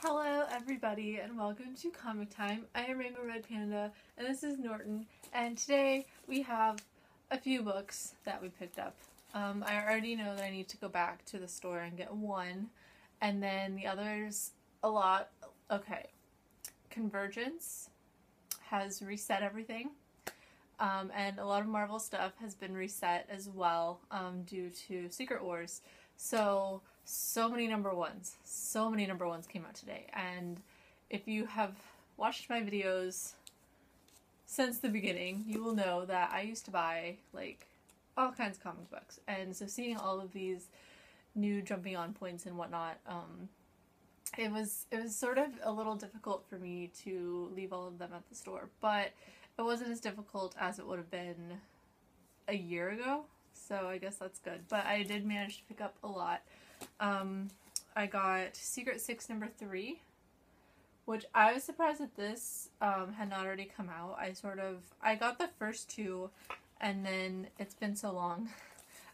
Hello everybody and welcome to Comic Time. I am Rainbow Red Panda and this is Norton, and today we have a few books that we picked up. I already know that I need to go back to the store and get one, and then the others a lot. Okay, Convergence has reset everything, and a lot of Marvel stuff has been reset as well due to Secret Wars. So many number ones. So many number ones came out today. And if you have watched my videos since the beginning, you will know that I used to buy like all kinds of comic books. And so seeing all of these new jumping on points and whatnot, it was sort of a little difficult for me to leave all of them at the store. But it wasn't as difficult as it would have been a year ago. So I guess that's good. But I did manage to pick up a lot. I got Secret Six number 3, which I was surprised that this had not already come out. I got the first two, and then it's been so long.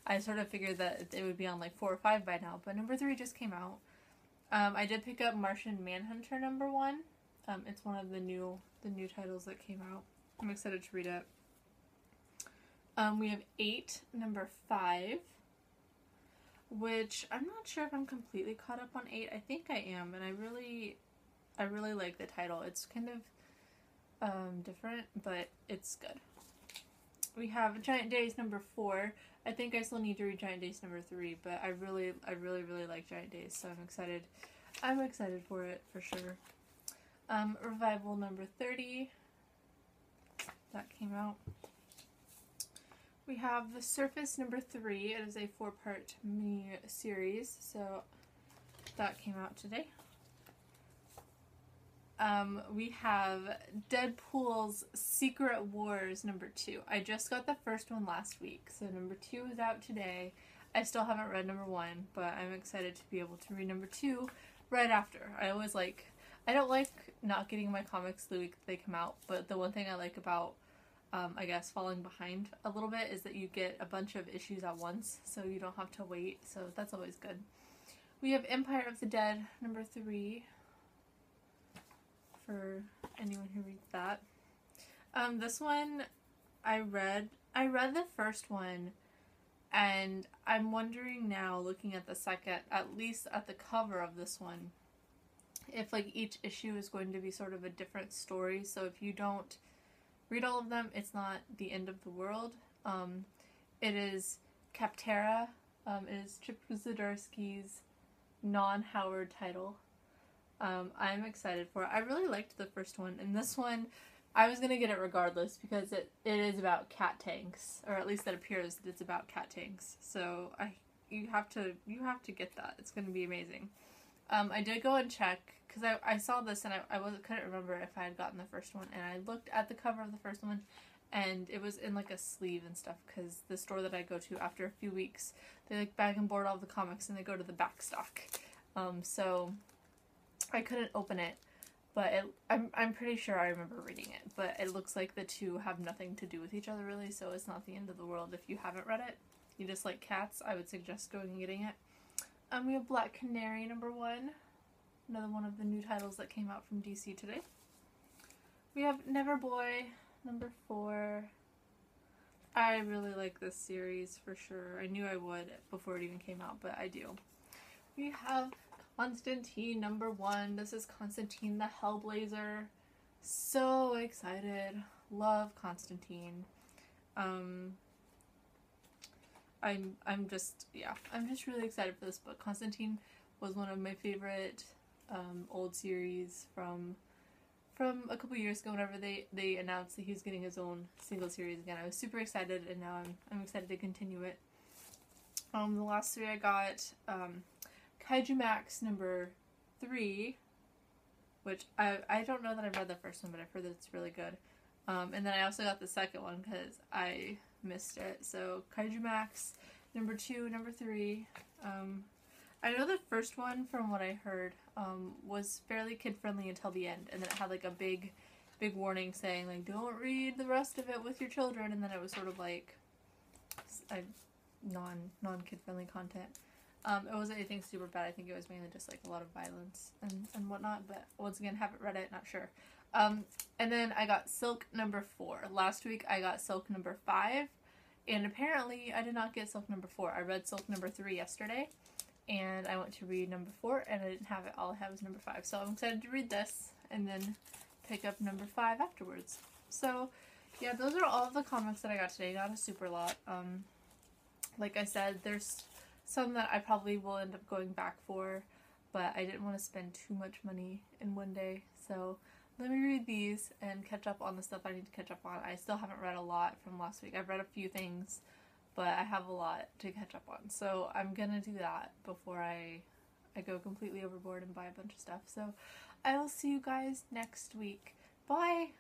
I sort of figured that it would be on like 4 or 5 by now, but number 3 just came out. I did pick up Martian Manhunter number 1. It's one of the new titles that came out. I'm excited to read it. We have 8 number 5. Which I'm not sure if I'm completely caught up on 8. I think I am, and I really like the title. It's kind of different, but it's good. We have Giant Days number 4. I think I still need to read Giant Days number 3, but I really like Giant Days, so I'm excited. I'm excited for it for sure. Revival number 30. That came out. We have The Surface number 3. It is a 4-part mini series, so that came out today. We have Deadpool's Secret Wars number 2. I just got the first one last week, so number 2 is out today. I still haven't read number 1, but I'm excited to be able to read number 2 right after. I don't like not getting my comics the week that they come out, but the one thing I like about I guess falling behind a little bit is that you get a bunch of issues at once, so you don't have to wait, so that's always good. We have Empire of the Dead number 3 for anyone who reads that. This one I read the first one, and I'm wondering now, looking at the second, at least at the cover of this one, if like each issue is going to be sort of a different story, so if you don't read all of them, it's not the end of the world. It is Captera. It is Chip Zdarsky's non-Howard title. I'm excited for it. I really liked the first one, and this one, I was gonna get it regardless because it is about cat tanks, or at least it appears that it's about cat tanks. So you have to get that. It's gonna be amazing. I did go and check, because I saw this and I couldn't remember if I had gotten the first one, and I looked at the cover of the first one, and it was in like a sleeve and stuff, because the store that I go to, after a few weeks, they like bag and board all the comics and they go to the back stock. So I couldn't open it, but I'm pretty sure I remember reading it, but it looks like the two have nothing to do with each other really, so it's not the end of the world if you haven't read it. You just like cats, I would suggest going and getting it. We have Black Canary number 1, another one of the new titles that came out from DC today. We have Neverboy number 4. I really like this series for sure. I knew I would before it even came out, but I do. We have Constantine number 1. This is Constantine the Hellblazer. So excited. Love Constantine. I'm just really excited for this book. Constantine was one of my favorite old series from a couple years ago. Whenever they announced that he was getting his own single series again, I was super excited, and now I'm excited to continue it. The last 3 I got Kaiju Max number 3, which I don't know that I've read the first one, but I've heard that it's really good. And then I also got the second one because I missed it. So Kaiju Max number 2, number 3. I know the first one, from what I heard, was fairly kid-friendly until the end, and then it had like a big warning saying like, don't read the rest of it with your children, and then it was sort of like non-kid-friendly content. It wasn't anything super bad. I think it was mainly just like a lot of violence and whatnot. But once again, haven't read it, not sure. And then I got Silk number 4. Last week I got Silk number 5. And apparently I did not get Silk number 4. I read Silk number 3 yesterday. And I went to read number 4 and I didn't have it. All I have is number 5. So I'm excited to read this and then pick up number 5 afterwards. So yeah, those are all of the comics that I got today. Not a super lot. Like I said, there's some that I probably will end up going back for, but I didn't want to spend too much money in one day. So let me read these and catch up on the stuff I need to catch up on. I still haven't read a lot from last week. I've read a few things, but I have a lot to catch up on. So I'm gonna do that before I go completely overboard and buy a bunch of stuff. So I will see you guys next week. Bye!